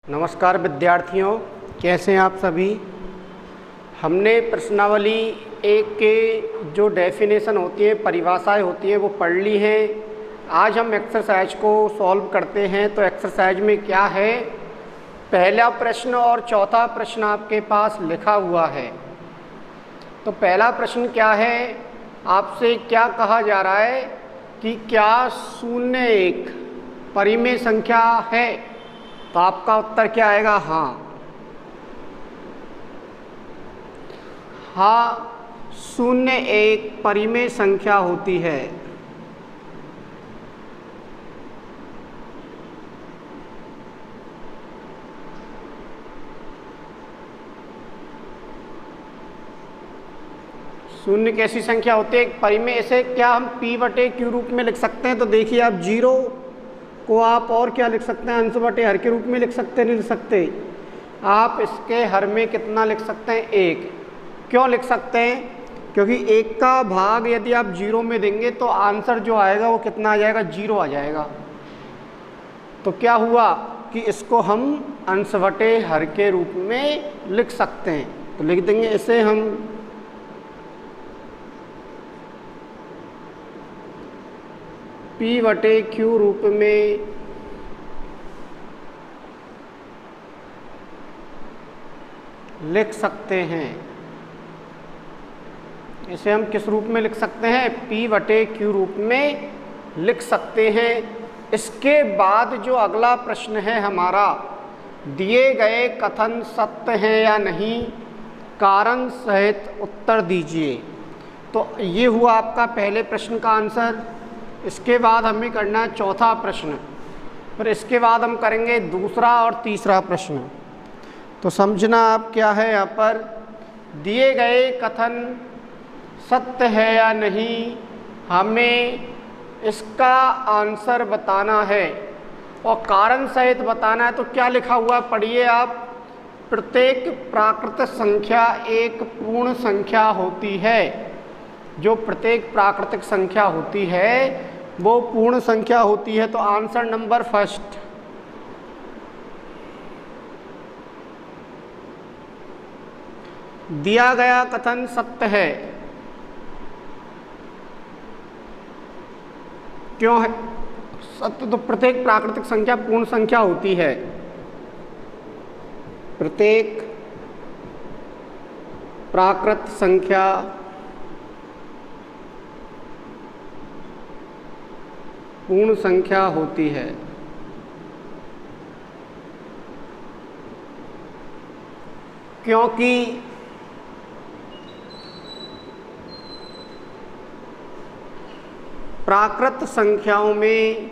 नमस्कार विद्यार्थियों, कैसे हैं आप सभी। हमने प्रश्नावली एक के जो डेफिनेशन होती है, परिभाषाएं होती हैं, वो पढ़ ली हैं। आज हम एक्सरसाइज को सॉल्व करते हैं। तो एक्सरसाइज में क्या है, पहला प्रश्न और चौथा प्रश्न आपके पास लिखा हुआ है। तो पहला प्रश्न क्या है, आपसे क्या कहा जा रहा है कि क्या 01 परिमेय संख्या है। तो आपका उत्तर क्या आएगा, हाँ 01 परिमेय संख्या होती है। शून्य कैसी संख्या होती है, एक परिमेय। इसे क्या हम p/q रूप में लिख सकते हैं। तो देखिए, आप 0 को आप और क्या लिख सकते हैं, अंश बटे हर के रूप में लिख सकते, नहीं लिख सकते। आप इसके हर में कितना लिख सकते हैं, 1। क्यों लिख सकते हैं, क्योंकि 1 का भाग यदि आप 0 में देंगे तो आंसर जो आएगा वो कितना आ जाएगा, 0 आ जाएगा। तो क्या हुआ कि इसको हम अंश बटे हर के रूप में लिख सकते हैं। तो लिख देंगे इसे हम p/q रूप में लिख सकते हैं। इसे हम किस रूप में लिख सकते हैं, p/q रूप में लिख सकते हैं। इसके बाद जो अगला प्रश्न है हमारा, दिए गए कथन सत्य है या नहीं, कारण सहित उत्तर दीजिए। तो ये हुआ आपका पहले प्रश्न का आंसर। इसके बाद हमें करना है चौथा प्रश्न, फिर इसके बाद हम करेंगे दूसरा और तीसरा प्रश्न। तो समझना आप क्या है, यहाँ पर दिए गए कथन सत्य है या नहीं, हमें इसका आंसर बताना है और कारण सहित बताना है। तो क्या लिखा हुआ पढ़िए आप, प्रत्येक प्राकृत संख्या एक पूर्ण संख्या होती है। जो प्रत्येक प्राकृतिक संख्या होती है वो पूर्ण संख्या होती है। तो आंसर नंबर फर्स्ट, दिया गया कथन सत्य है। क्यों है सत्य, तो प्रत्येक प्राकृतिक संख्या पूर्ण संख्या होती है। प्रत्येक प्राकृत संख्या पूर्ण संख्या होती है। क्योंकि प्राकृत संख्याओं में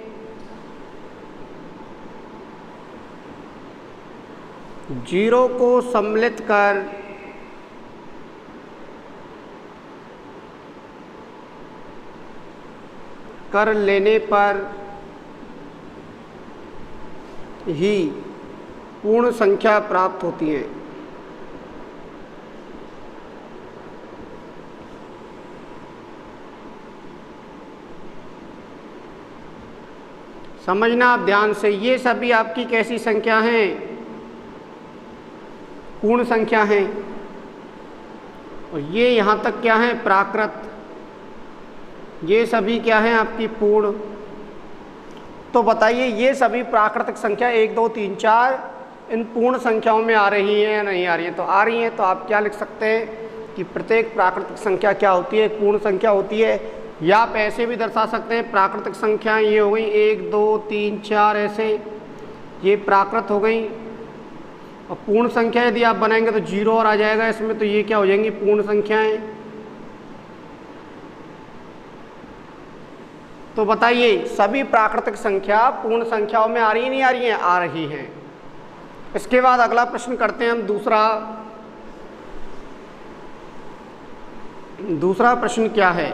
जीरो को सम्मिलित कर लेने पर ही पूर्ण संख्या प्राप्त होती है। समझना आप ध्यान से, ये सभी आपकी कैसी संख्या हैं, पूर्ण संख्या हैं। और ये यहाँ तक क्या है, प्राकृत। ये सभी क्या हैं, आपकी पूर्ण। तो बताइए, ये सभी प्राकृतिक संख्या 1 2 3 4 इन पूर्ण संख्याओं में आ रही हैं या नहीं आ रही हैं। तो आ रही हैं। तो आप क्या लिख सकते हैं कि प्रत्येक प्राकृतिक संख्या क्या होती है, पूर्ण संख्या होती है। या आप ऐसे भी दर्शा सकते हैं, प्राकृतिक संख्याएं ये हो गई 1 2 3 4, ऐसे ये प्राकृत हो गई। और पूर्ण संख्या यदि आप बनाएंगे तो 0 और आ जाएगा इसमें। तो ये क्या हो जाएंगी, पूर्ण संख्याएं। तो बताइए, सभी प्राकृतिक संख्या पूर्ण संख्याओं में आ रही है, नहीं आ रही हैं, आ रही हैं। इसके बाद अगला प्रश्न करते हैं हम दूसरा प्रश्न क्या है,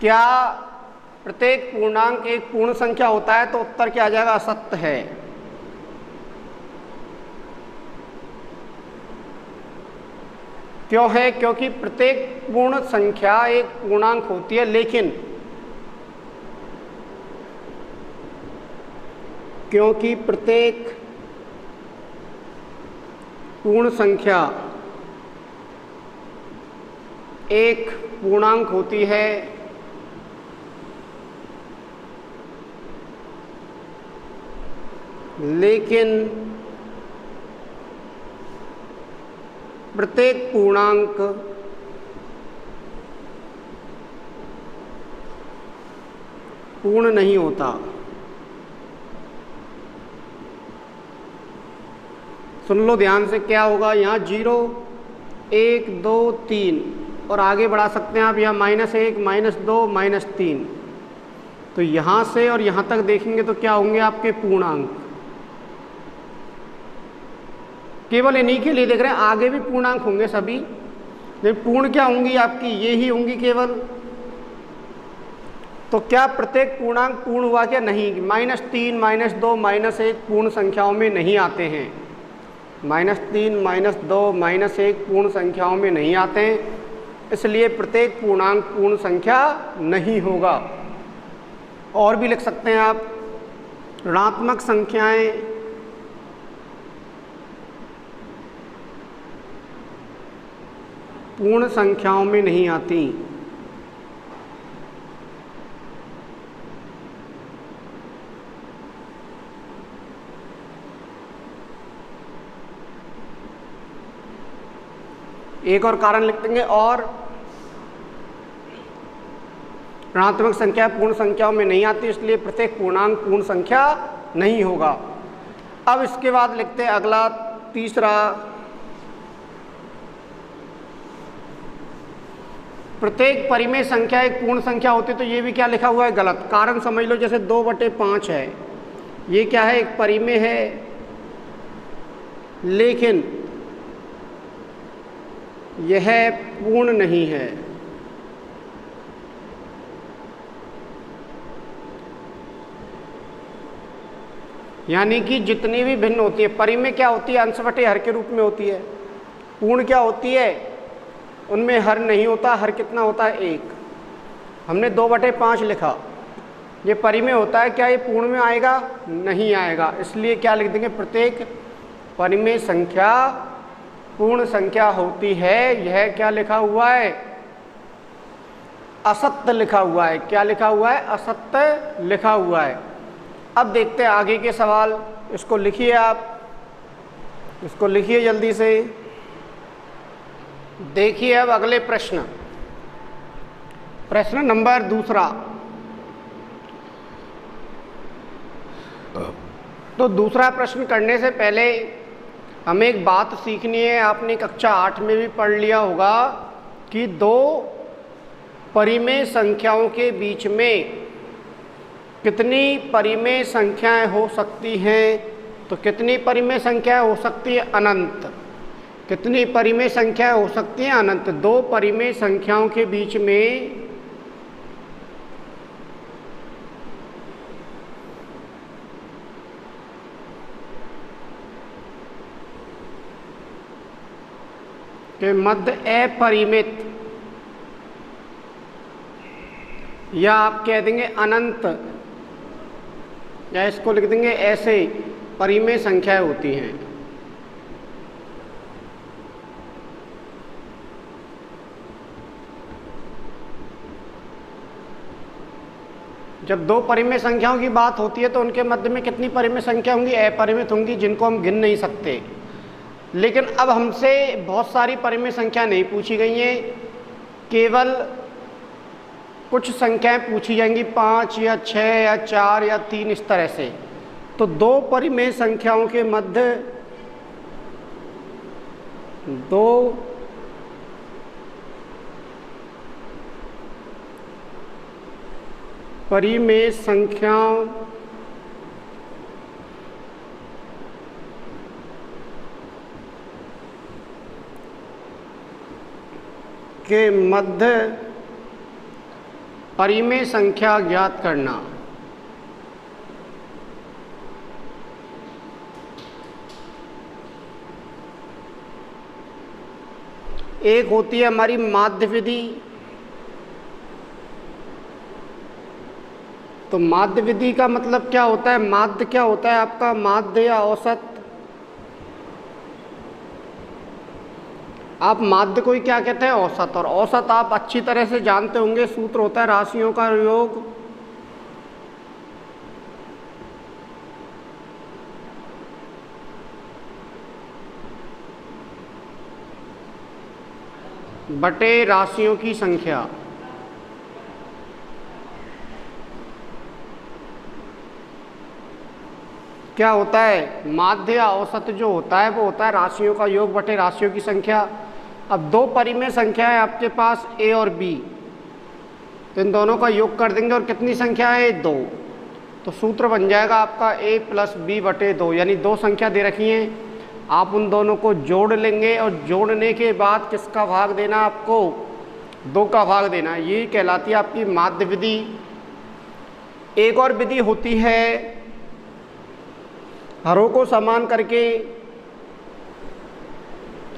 क्या प्रत्येक पूर्णांक एक पूर्ण संख्या होता है। तो उत्तर क्या आ जाएगा, असत्य है। क्यों है, क्योंकि प्रत्येक पूर्ण संख्या एक पूर्णांक होती है, लेकिन क्योंकि प्रत्येक पूर्ण संख्या एक पूर्णांक होती है, लेकिन प्रत्येक पूर्णांक पूर्ण नहीं होता। सुन लो ध्यान से, क्या होगा यहाँ 0 1 2 3 और आगे बढ़ा सकते हैं आप यहाँ -1 -2 -3। तो यहाँ से और यहाँ तक देखेंगे तो क्या होंगे आपके पूर्णांक। केवल इन्हीं के लिए देख रहे हैं, आगे भी पूर्णांक होंगे सभी, लेकिन पूर्ण क्या होंगी आपकी, ये ही होंगी केवल। तो क्या प्रत्येक पूर्णांक पूर्ण हुआ क्या? नहीं। -3 -2 -1 पूर्ण संख्याओं में नहीं आते हैं। -3 -2 -1 पूर्ण संख्याओं में नहीं आते हैं, इसलिए प्रत्येक पूर्णांक पूर्ण संख्या नहीं होगा। और भी लिख सकते हैं आप, ऋणात्मक संख्याएं पूर्ण संख्याओं में नहीं आती। एक और कारण लिख देंगे, और ऋणात्मक संख्या पूर्ण संख्याओं में नहीं आती, इसलिए प्रत्येक पूर्णांक पूर्ण संख्या नहीं होगा। अब इसके बाद लिखते हैं अगला तीसरा, प्रत्येक परिमेय संख्या एक पूर्ण संख्या होती है। तो ये भी क्या लिखा हुआ है? गलत। कारण समझ लो, जैसे 2/5 है, ये क्या है? एक परिमेय है, लेकिन यह पूर्ण नहीं है। यानी कि जितनी भी भिन्न होती है, परिमेय क्या होती है? अंश बटे हर के रूप में होती है। पूर्ण क्या होती है? उनमें हर नहीं होता। हर कितना होता है? 1। हमने 2/5 लिखा, ये परिमेय होता है, क्या ये पूर्ण में आएगा? नहीं आएगा। इसलिए क्या लिख देंगे? प्रत्येक परिमेय संख्या पूर्ण संख्या होती है। यह क्या लिखा हुआ है? असत्य लिखा हुआ है। क्या लिखा हुआ है? असत्य लिखा हुआ है। अब देखते हैं आगे के सवाल। इसको लिखिए आप, इसको लिखिए जल्दी से। देखिए अब अगले प्रश्न, प्रश्न नंबर 2। तो दूसरा प्रश्न करने से पहले हमें एक बात सीखनी है। आपने कक्षा 8 में भी पढ़ लिया होगा कि दो परिमेय संख्याओं के बीच में कितनी परिमेय संख्याएं हो सकती हैं। तो कितनी परिमेय संख्याएं हो सकती है? अनंत। कितनी परिमेय संख्याएं हो सकती हैं? अनंत। दो परिमेय संख्याओं के बीच में के मध्य अपरिमित, या आप कह देंगे अनंत, या इसको लिख देंगे ऐसे परिमेय संख्याएं होती हैं। जब दो परिमेय संख्याओं की बात होती है तो उनके मध्य में कितनी परिमेय संख्या होंगी? अपरिमित होंगी, जिनको हम गिन नहीं सकते। लेकिन अब हमसे बहुत सारी परिमेय संख्या नहीं पूछी गई हैं, केवल कुछ संख्याएं पूछी जाएंगी, 5 या 6 या 4 या 3, इस तरह से। तो दो परिमेय संख्याओं के मध्य दो परिमेय संख्याओं के मध्य परिमेय संख्या ज्ञात करना। एक होती है हमारी माध्य विधि, तो माध्य विधि का मतलब क्या होता है? माध्य क्या होता है आपका? माध्य या औसत। आप माध्य को ही क्या कहते हैं? औसत। और औसत आप अच्छी तरह से जानते होंगे, सूत्र होता है राशियों का योग। बटे राशियों की संख्या। क्या होता है? माध्य या औसत जो होता है वो होता है राशियों का योग बटे राशियों की संख्या। अब दो परिमेय संख्या है आपके पास a और b, तो इन दोनों का योग कर देंगे और कितनी संख्या है? 2। तो सूत्र बन जाएगा आपका a प्लस b बटे 2, यानी दो संख्या दे रखी हैं, आप उन दोनों को जोड़ लेंगे और जोड़ने के बाद किसका भाग देना आपको? 2 का भाग देना। ये कहलाती है आपकी माध्य विधि। एक और विधि होती है हरों को समान करके,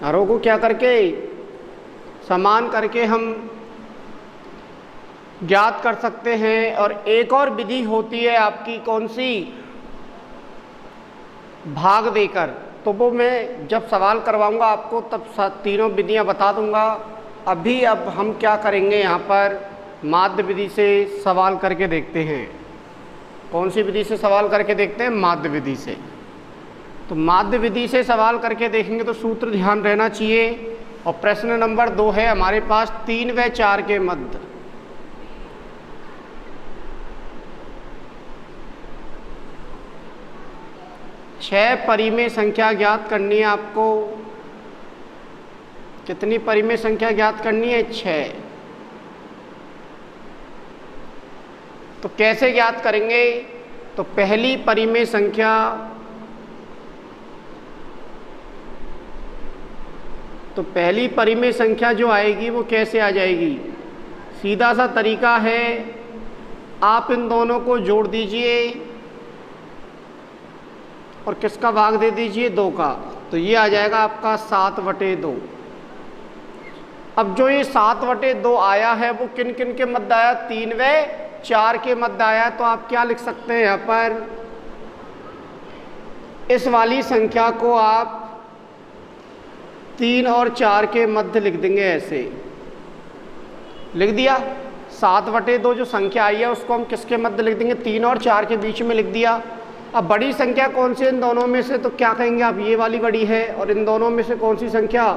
हरों को क्या करके? समान करके हम ज्ञात कर सकते हैं। और एक और विधि होती है आपकी कौन सी? भाग देकर। तो वो मैं जब सवाल करवाऊंगा आपको तब तीनों विधियां बता दूंगा। अभी अब हम क्या करेंगे, यहाँ पर माध्य विधि से सवाल करके देखते हैं। कौन सी विधि से सवाल करके देखते हैं? माध्य विधि से। तो माध्य विधि से सवाल करके देखेंगे तो सूत्र ध्यान रहना चाहिए। और प्रश्न नंबर 2 है हमारे पास 3 व 4 के मध्य। छह परिमेय संख्या ज्ञात करनी है आपको। कितनी परिमेय संख्या ज्ञात करनी है? 6। तो कैसे ज्ञात करेंगे? तो पहली परिमेय संख्या, तो पहली परिमेय संख्या जो आएगी वो कैसे आ जाएगी? सीधा सा तरीका है, आप इन दोनों को जोड़ दीजिए और किसका भाग दे दीजिए? 2 का। तो ये आ जाएगा आपका 7/2। अब जो ये 7/2 आया है वो किन किन के मध्य आया? 3 व 4 के मध्य आया। तो आप क्या लिख सकते हैं यहाँ पर? इस वाली संख्या को आप 3 और 4 के मध्य लिख देंगे। ऐसे लिख दिया। 7/2 जो संख्या आई है उसको हम किसके मध्य लिख देंगे? 3 और 4 के बीच में लिख दिया। अब बड़ी संख्या कौन सी इन दोनों में से? तो क्या कहेंगे आप? ये वाली बड़ी है। और इन दोनों में से कौन सी संख्या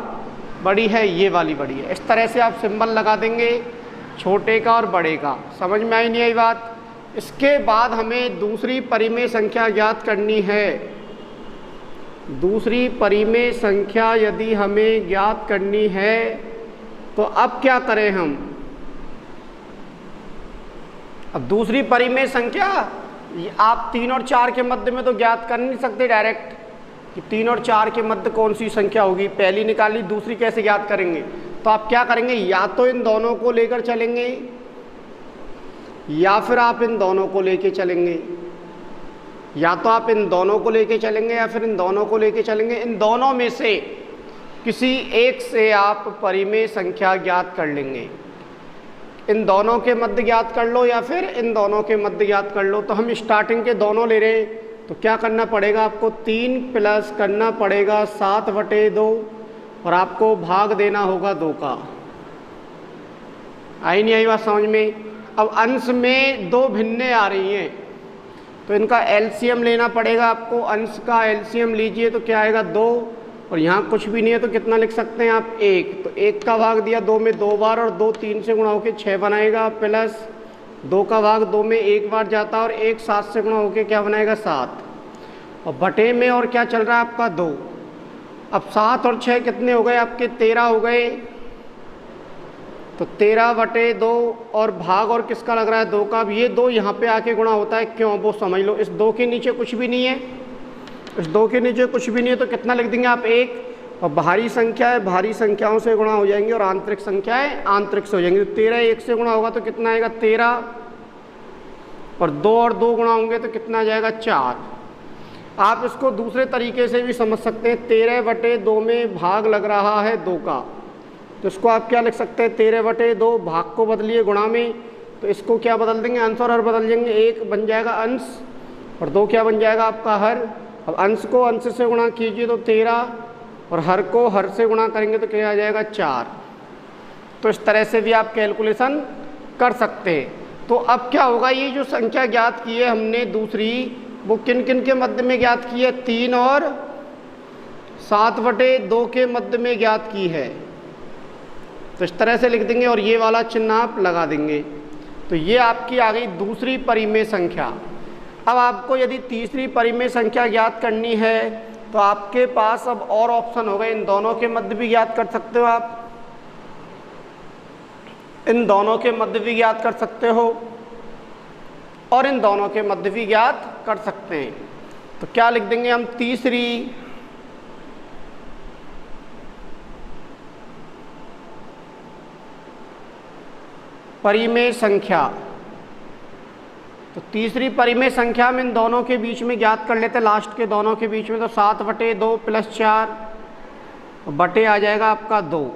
बड़ी है? ये वाली बड़ी है। इस तरह से आप सिंबल लगा देंगे छोटे का और बड़े का। समझ में आई नहीं आई बात? इसके बाद हमें दूसरी परिमेय संख्या ज्ञात करनी है। दूसरी परिमेय संख्या यदि हमें ज्ञात करनी है तो अब क्या करें हम? अब दूसरी परिमेय संख्या आप 3 और 4 के मध्य में तो ज्ञात कर नहीं सकते डायरेक्ट कि 3 और 4 के मध्य कौन सी संख्या होगी। पहली निकाली, दूसरी कैसे ज्ञात करेंगे? तो आप क्या करेंगे? या तो इन दोनों को लेकर चलेंगे या फिर आप इन दोनों को लेके चलेंगे। या तो आप इन दोनों को लेके चलेंगे या फिर इन दोनों को लेके चलेंगे। इन दोनों में से किसी एक से आप परिमेय संख्या ज्ञात कर लेंगे। इन दोनों के मध्य ज्ञात कर लो या फिर इन दोनों के मध्य ज्ञात कर लो। तो हम स्टार्टिंग के दोनों ले रहे हैं तो क्या करना पड़ेगा आपको? 3 प्लस करना पड़ेगा 7/2 और आपको भाग देना होगा 2 का। आई नहीं आई बात समझ में? अब अंश में 2 भिन्नें आ रही हैं तो इनका एलसीएम लेना पड़ेगा आपको। अंश का एलसीएम लीजिए तो क्या आएगा? 2। और यहाँ कुछ भी नहीं है तो कितना लिख सकते हैं आप? 1। तो 1 का भाग दिया 2 में 2 बार और 2 3 से गुणा होकर 6 बनाएगा, प्लस 2 का भाग 2 में 1 बार जाता है और 1 7 से गुणा होकर क्या बनाएगा? 7। और बटे में और क्या चल रहा है आपका? 2। अब 7 और 6 कितने हो गए आपके? 13 हो गए। तो 13/2 और भाग और किसका लग रहा है? 2 का। अब ये 2 यहाँ पे आके गुणा होता है, क्यों? वो समझ लो। इस 2 के नीचे कुछ भी नहीं है, इस 2 के नीचे कुछ भी नहीं है तो कितना लिख देंगे आप? 1। और भारी संख्या है, भारी संख्याओं से गुणा हो जाएंगे और आंतरिक संख्या है, आंतरिक से हो जाएंगे। तो 13 1 से गुणा होगा तो कितना आएगा? 13। और 2 और 2 गुणा होंगे तो कितना आ जाएगा? 4। आप इसको दूसरे तरीके से भी समझ सकते हैं। 13/2 में भाग लग रहा है 2 का, तो इसको आप क्या लिख सकते हैं? 13/2 भाग को बदलिए गुणा में तो इसको क्या बदल देंगे, अंश और हर बदल देंगे। एक बन जाएगा अंश और 2 क्या बन जाएगा आपका हर। अब अंश को अंश से गुणा कीजिए तो 13 और हर को हर से गुणा करेंगे तो क्या आ जाएगा 4। तो इस तरह से भी आप कैलकुलेशन कर सकते हैं। तो अब क्या होगा, ये जो संख्या ज्ञात की है हमने दूसरी, वो किन किन के मध्य में ज्ञात की है, 3 और 7/2 के मध्य में ज्ञात की है। तो इस तरह से लिख देंगे और ये वाला चिन्ह आप लगा देंगे। तो ये आपकी आ गई दूसरी परिमेय संख्या। अब आपको यदि तीसरी परिमेय संख्या ज्ञात करनी है तो आपके पास अब और ऑप्शन हो गए। इन दोनों के मध्य भी ज्ञात कर सकते हो आप, इन दोनों के मध्य भी ज्ञात कर सकते हो और इन दोनों के मध्य भी ज्ञात कर सकते हैं। तो क्या लिख देंगे हम, तीसरी परिमेय संख्या। तो तीसरी परिमेय संख्या में इन दोनों के बीच में ज्ञात कर लेते हैं, लास्ट के दोनों के बीच में। तो 7/2 + 4 बटे आ जाएगा आपका 2।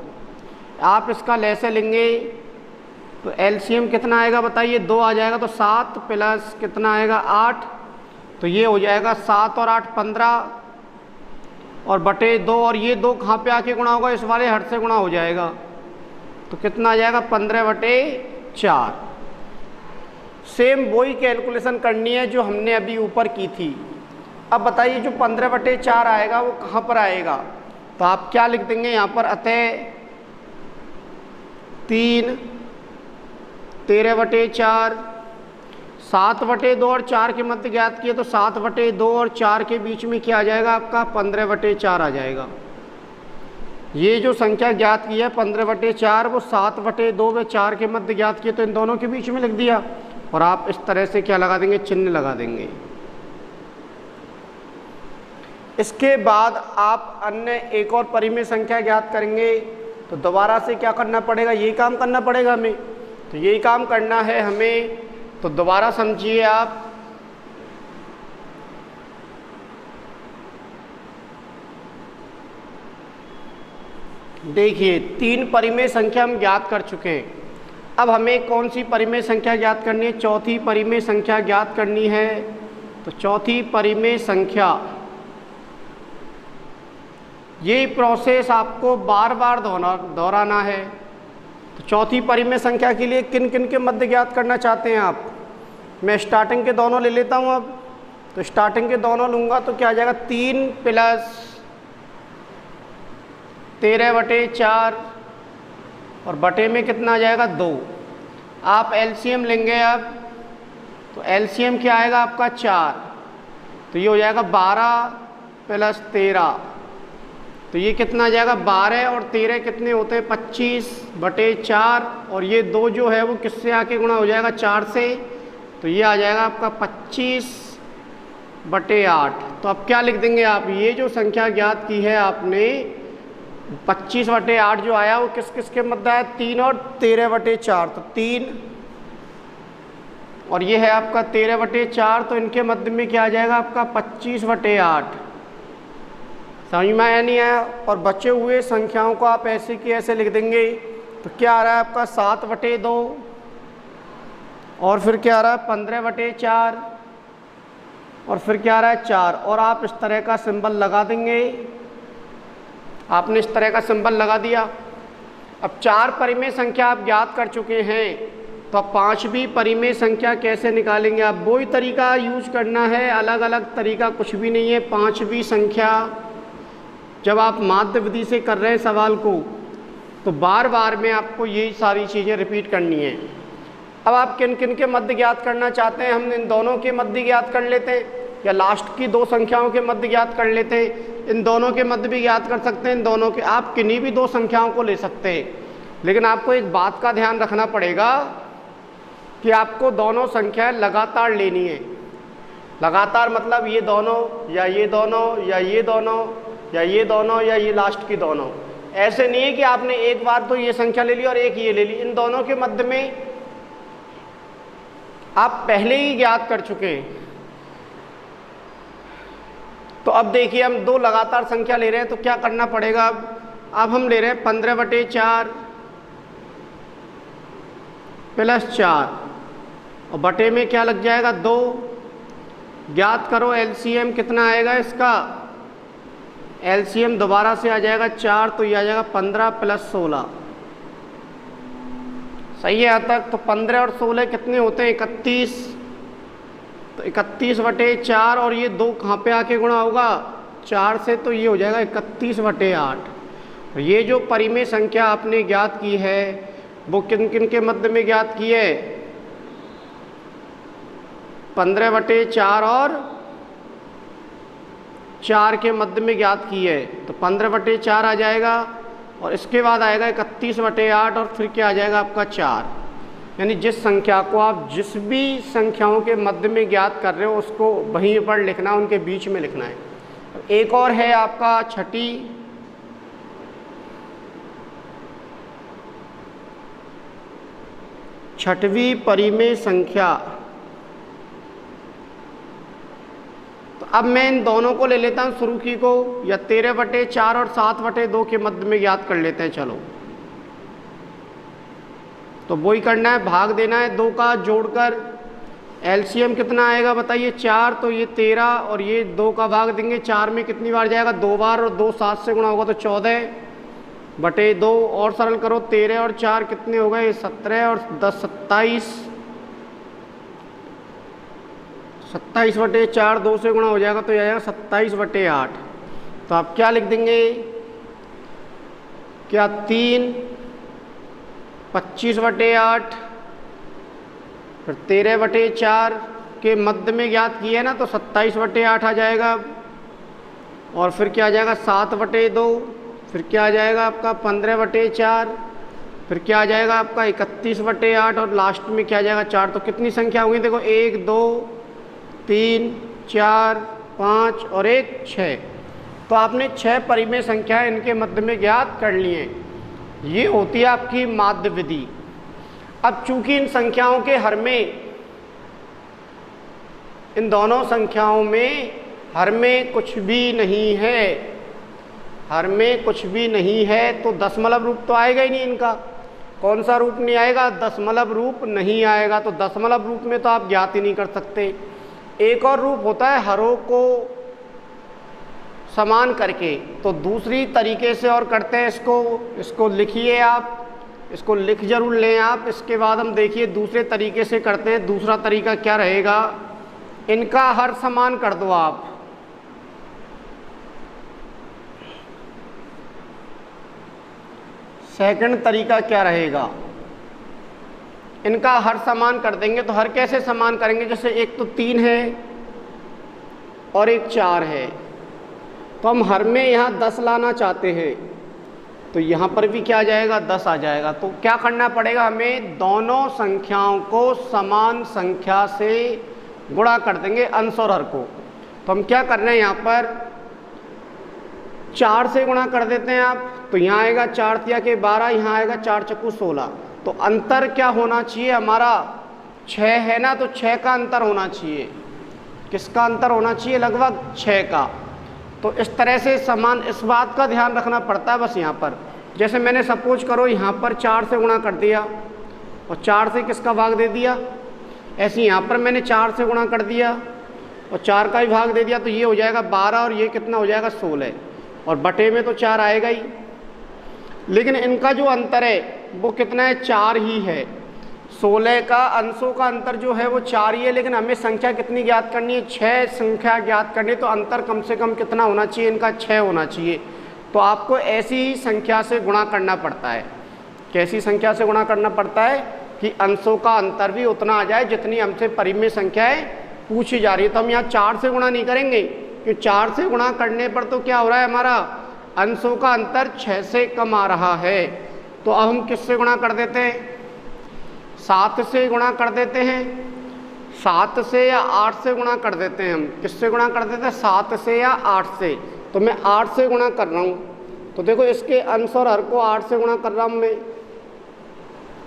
आप इसका लैसे लेंगे तो एलसीएम कितना आएगा बताइए, 2 आ जाएगा। तो 7 प्लस कितना आएगा 8, तो ये हो जाएगा 7 और 8 15 और बटे 2। और ये 2 कहाँ पे आके गुणा होगा, इस वाले हर से गुणा हो जाएगा। तो कितना आ जाएगा 15/4। सेम वही कैलकुलेशन करनी है जो हमने अभी ऊपर की थी। अब बताइए जो 15/4 आएगा वो कहाँ पर आएगा। तो आप क्या लिख देंगे यहाँ पर, अतः 3 13/4 7/2 और 4 के मध्य ज्ञात किए। तो 7/2 और 4 के बीच में क्या आ जाएगा आपका 15/4 आ जाएगा। ये जो संख्या ज्ञात की है 15/4 वो 7/2 व 4 के मध्य ज्ञात किए। तो इन दोनों के बीच में लिख दिया और आप इस तरह से क्या लगा देंगे, चिन्ह लगा देंगे। इसके बाद आप अन्य एक और परिमेय संख्या ज्ञात करेंगे। तो दोबारा से क्या करना पड़ेगा, ये काम करना पड़ेगा हमें। तो यही काम करना है हमें। तो दोबारा समझिए आप, देखिए 3 परिमेय संख्या हम ज्ञात कर चुके हैं। अब हमें कौन सी परिमेय संख्या ज्ञात करनी है, चौथी परिमेय संख्या ज्ञात करनी है। तो चौथी परिमेय संख्या, ये प्रोसेस आपको बार बार दोहराना है। तो चौथी परिमेय संख्या के लिए किन किन के मध्य ज्ञात करना चाहते हैं आप। मैं स्टार्टिंग के दोनों ले लेता हूँ अब। तो स्टार्टिंग के दोनों लूँगा तो क्या आ जाएगा 3 + 13/4 और बटे में कितना आ जाएगा 2। आप एलसीएम लेंगे अब। तो एलसीएम क्या आएगा आपका 4। तो ये हो जाएगा 12 + 13। तो ये कितना आ जाएगा 12 और 13 कितने होते हैं 25/4 और ये 2 जो है वो किससे आके गुणा हो जाएगा 4 से। तो ये आ जाएगा आपका 25/8। तो अब क्या लिख देंगे आप, ये जो संख्या ज्ञात की है आपने 25/8 जो आया वो किस किस के मध्य आया, 3 और 13/4। तो 3 और ये है आपका 13/4। तो इनके मध्य में क्या आ जाएगा आपका 25/8। समझ में आया नहीं आया। और बचे हुए संख्याओं को आप ऐसे की ऐसे लिख देंगे। तो क्या आ रहा है आपका 7/2 और फिर क्या आ रहा है 15/4 और फिर क्या आ रहा है 4। और आप इस तरह का सिंबल लगा देंगे। आपने इस तरह का सिंबल लगा दिया। अब 4 परिमेय संख्या आप ज्ञात कर चुके हैं। तो अब 5वीं परिमेय संख्या कैसे निकालेंगे आप, वही तरीका यूज करना है, अलग अलग तरीका कुछ भी नहीं है। 5वीं संख्या जब आप माध्य विधि से कर रहे हैं सवाल को, तो बार बार में आपको यही सारी चीज़ें रिपीट करनी है। अब आप किन किन के मध्य ज्ञात करना चाहते हैं, हम इन दोनों के मध्य ज्ञात कर लेते हैं या लास्ट की 2 संख्याओं के मध्य ज्ञात कर लेते हैं। इन दोनों के मध्य भी ज्ञात कर सकते हैं, इन दोनों के, आप किन्हीं भी 2 संख्याओं को ले सकते हैं। लेकिन आपको एक बात का ध्यान रखना पड़ेगा कि आपको दोनों संख्याएं लगातार लेनी है। लगातार मतलब ये दोनों या ये दोनों या ये दोनों या ये दोनों या ये लास्ट की दोनों। ऐसे नहीं है कि आपने एक बार तो ये संख्या ले ली और एक ये ले ली। इन दोनों के मध्य में आप पहले ही ज्ञात कर चुके हैं। तो अब देखिए हम 2 लगातार संख्या ले रहे हैं तो क्या करना पड़ेगा। अब हम ले रहे हैं 15/4 + 4 और बटे में क्या लग जाएगा 2। ज्ञात करो एलसीएम कितना आएगा इसका। एलसीएम दोबारा से आ जाएगा 4, तो ये आ जाएगा 15 + 16। सही है यहाँ तक। तो 15 और 16 कितने होते हैं 31। तो 31/4 और ये 2 कहाँ पे आके गुणा होगा 4 से, तो ये हो जाएगा 31/8। ये जो परिमेय संख्या आपने ज्ञात की है वो किन किन के मध्य में ज्ञात की है 15/4 और 4 के मध्य में ज्ञात की है। तो 15/4 आ जाएगा और इसके बाद आएगा 31/8 और फिर क्या आ जाएगा आपका 4। यानी जिस संख्या को आप जिस भी संख्याओं के मध्य में ज्ञात कर रहे हो उसको वहीं पर लिखना, उनके बीच में लिखना है। एक और है आपका छठवीं परिमेय संख्या। तो अब मैं इन दोनों को ले लेता हूँ शुरू की को, या 13/4 और 7/2 के मध्य में ज्ञात कर लेते हैं। चलो तो वही करना है, भाग देना है 2 का जोड़कर। एलसीएम कितना आएगा बताइए 4, तो ये 13 और ये 2 का भाग देंगे 4 में कितनी बार जाएगा 2 बार, और 2 7 से गुणा होगा तो 14/2 और सरल करो। 13 और 4 कितने हो गए 17 और 10 27। 27/4 2 से गुणा हो जाएगा तो यह आएगा 27/8। तो आप क्या लिख देंगे क्या 3 25/8 फिर 13/4 के मध्य में ज्ञात किया है ना, तो 27/8 आ जाएगा। और फिर क्या आ जाएगा 7/2, फिर क्या आ जाएगा आपका 15/4, फिर क्या आ जाएगा आपका 31/8 और लास्ट में क्या आ जाएगा 4। तो कितनी संख्या होगी देखो 1 2 3 4 5 और 1 6। तो आपने 6 परिमेय संख्या इनके मध्य में ज्ञात कर लिए। ये होती है आपकी माध्य विधि। अब चूंकि इन संख्याओं के हर में, इन दोनों संख्याओं में हर में कुछ भी नहीं है, हर में कुछ भी नहीं है, तो दशमलव रूप तो आएगा ही नहीं इनका। कौन सा रूप नहीं आएगा दशमलव रूप नहीं आएगा। तो दशमलव रूप में तो आप ज्ञात ही नहीं कर सकते। एक और रूप होता है हरों को समान करके, तो दूसरी तरीके से और करते हैं इसको लिखिए आप, इसको लिख जरूर लें आप। इसके बाद हम देखिए दूसरे तरीके से करते हैं। दूसरा तरीका क्या रहेगा, इनका हर समान कर दो आप। सेकंड तरीका क्या रहेगा, इनका हर समान कर देंगे। तो हर कैसे समान करेंगे, जैसे एक तो 3 है और एक 4 है, तो हम हर में यहाँ 10 लाना चाहते हैं, तो यहाँ पर भी क्या आ जाएगा 10 आ जाएगा। तो क्या करना पड़ेगा हमें, दोनों संख्याओं को समान संख्या से गुणा कर देंगे, अंश और हर को। तो हम क्या कर रहे हैं यहाँ पर 4 से गुणा कर देते हैं आप, तो यहाँ आएगा 4 तिया के 12, यहाँ आएगा 4 चक्कू 16। तो अंतर क्या होना चाहिए हमारा 6 है ना, तो 6 का अंतर होना चाहिए। किसका अंतर होना चाहिए, लगभग 6 का। तो इस तरह से समान, इस बात का ध्यान रखना पड़ता है बस यहाँ पर। जैसे मैंने सपोज करो यहाँ पर 4 से गुणा कर दिया और 4 से किसका भाग दे दिया, ऐसे यहाँ पर मैंने 4 से गुणा कर दिया और 4 का ही भाग दे दिया, तो ये हो जाएगा 12 और ये कितना हो जाएगा 16, और बटे में तो 4 आएगा ही। लेकिन इनका जो अंतर है वो कितना है 4 ही है। 16 का अंशों का अंतर जो है वो 4 ही है, लेकिन हमें संख्या कितनी ज्ञात करनी है 6 संख्या ज्ञात करनी है। तो अंतर कम से कम कितना होना चाहिए, इनका 6 होना चाहिए। तो आपको ऐसी संख्या से गुणा करना पड़ता है। कैसी संख्या से गुणा करना पड़ता है कि अंशों का अंतर भी उतना आ जाए जितनी हमसे परिमेय संख्याएं पूछी जा रही है। तो हम यहाँ 4 से गुणा नहीं करेंगे, क्योंकि 4 से गुणा करने पर तो क्या हो रहा है, हमारा अंशों का अंतर 6 से कम आ रहा है। तो अब हम किससे गुणा कर देते हैं, 7 से गुणा कर देते हैं। 7 से या 8 से गुणा कर देते हैं। हम किससे गुणा कर देते हैं, 7 से या 8 से। तो मैं 8 से गुणा कर रहा हूँ, तो देखो इसके अंश और हर को 8 से गुणा कर रहा हूँ मैं,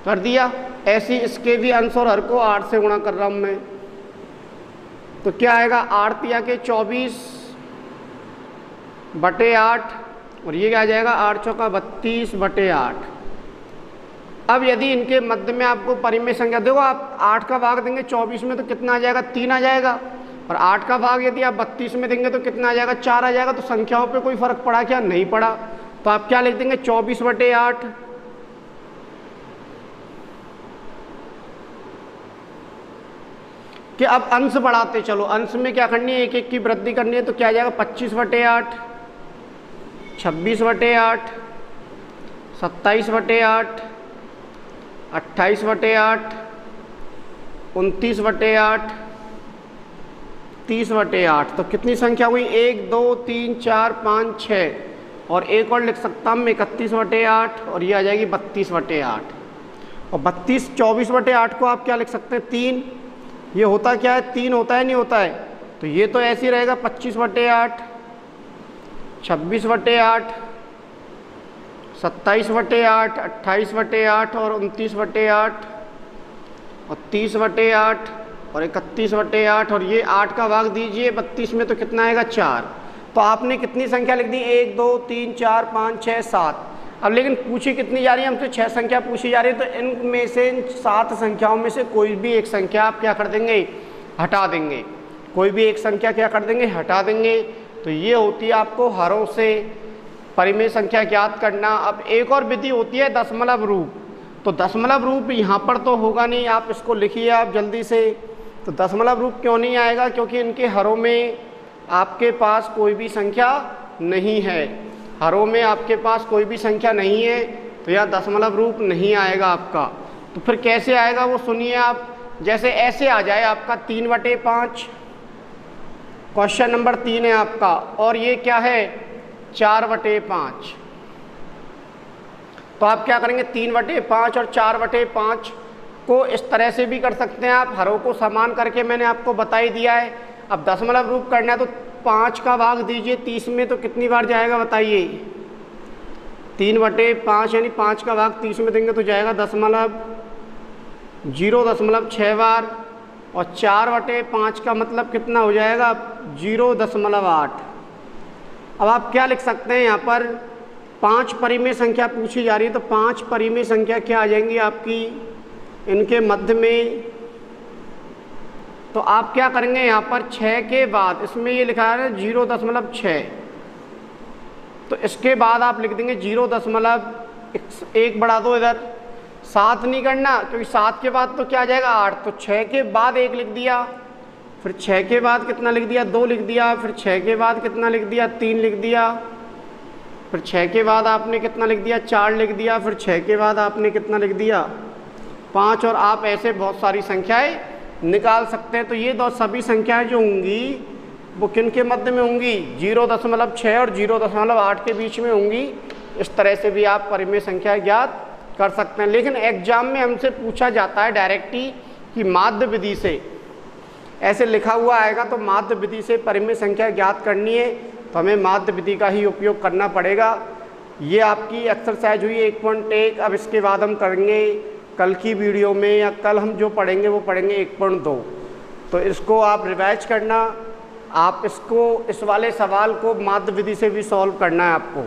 कर दिया। ऐसे इसके भी अंश और हर को 8 से गुणा कर रहा हूँ मैं। तो क्या आएगा 8 तिया के 24 बटे 8, और ये क्या आ जाएगा 8 चौका 32 बटे 8। अब यदि इनके मध्य में आपको परिमेय संख्या, देखो आप 8 का भाग देंगे 24 में तो कितना आ जाएगा, 3 आ जाएगा। और 8 का भाग यदि आप 32 में देंगे तो कितना आ जाएगा, 4 आ जाएगा। तो संख्याओं पे कोई फर्क पड़ा क्या, नहीं पड़ा। तो आप क्या लिख देंगे, 24/8। कि अब अंश बढ़ाते चलो, अंश में क्या करनी है, एक एक की वृद्धि करनी है। तो क्या आ जाएगा, 25/8, 26/8, 27/8, 28/8, 29/8, 30/8। तो कितनी संख्या हुई, 1 2 3 4 5 6, और एक और लिख सकता हूँ 31/8, और ये आ जाएगी 32/8। और 24/8 को आप क्या लिख सकते हैं, 3। ये होता क्या है, 3 होता है, नहीं होता है। तो ये तो ऐसे ही रहेगा 25/8, 26/8, 27/8, 28/8, और 29/8, और 30/8, और 31/8, और ये 8 का भाग दीजिए 32 में तो कितना आएगा, 4। तो आपने कितनी संख्या लिख दी, 1 2 3 4 5 6 7। अब लेकिन पूछी कितनी जा रही है, हमसे 6 संख्या पूछी जा रही है। तो इनमें से, इन 7 संख्याओं में से कोई भी एक संख्या आप क्या कर देंगे, हटा देंगे। कोई भी एक संख्या क्या कर देंगे, हटा देंगे। तो ये होती है आपको हरों से परिमेय संख्या ज्ञात करना। अब एक और विधि होती है दशमलव रूप। तो दशमलव रूप यहाँ पर तो होगा नहीं, आप इसको लिखिए आप जल्दी से। तो दशमलव रूप क्यों नहीं आएगा, क्योंकि इनके हरों में आपके पास कोई भी संख्या नहीं है। हरों में आपके पास कोई भी संख्या नहीं है, तो यह दशमलव रूप नहीं आएगा आपका। तो फिर कैसे आएगा वो सुनिए आप। जैसे ऐसे आ जाए आपका 3/5, क्वेश्चन नंबर 3 है आपका, और ये क्या है, 4/5। तो आप क्या करेंगे, 3/5 और 4/5 को इस तरह से भी कर सकते हैं आप, हरों को समान करके मैंने आपको बता ही दिया है। अब दशमलव रूप करना है तो 5 का भाग दीजिए 30 में तो कितनी बार जाएगा बताइए, 3/5, यानी 5 का भाग 30 में देंगे तो जाएगा 0.6 बार। और 4/5 का मतलब कितना हो जाएगा, 0.8। अब आप क्या लिख सकते हैं, यहाँ पर 5 परिमेय संख्या पूछी जा रही है। तो 5 परिमेय संख्या क्या आ जाएंगी आपकी इनके मध्य में। तो आप क्या करेंगे, यहाँ पर 6 के बाद, इसमें ये लिखा है 0.6, तो इसके बाद आप लिख देंगे 0.1 बढ़ा दो इधर। 7 नहीं करना, क्योंकि 7 के बाद तो क्या आ जाएगा, 8। तो 6 के बाद 1 लिख दिया, फिर 6 के बाद कितना लिख दिया, 2 लिख दिया, फिर 6 के बाद कितना लिख दिया, 3 लिख दिया, फिर 6 के बाद आपने कितना लिख दिया, 4 लिख दिया, फिर 6 के बाद आपने कितना लिख दिया, 5। और आप ऐसे बहुत सारी संख्याएं निकाल सकते हैं। तो ये दो सभी संख्याएं जो होंगी वो किन के मध्य में होंगी, 0.6 और 0.8 के बीच में होंगी। इस तरह से भी आप परिमेय संख्या ज्ञात कर सकते हैं। लेकिन एग्जाम में हमसे पूछा जाता है डायरेक्ट ही कि माध्य विधि से, ऐसे लिखा हुआ आएगा तो माध्य विधि से परिमेय संख्या ज्ञात करनी है, तो हमें माध्य विधि का ही उपयोग करना पड़ेगा। ये आपकी एक्सरसाइज हुई 1.1। अब इसके बाद हम करेंगे कल की वीडियो में, या कल हम जो पढ़ेंगे वो पढ़ेंगे 1.2। तो इसको आप रिवाइज करना, आप इसको, इस वाले सवाल को माध्य विधि से भी सॉल्व करना है आपको।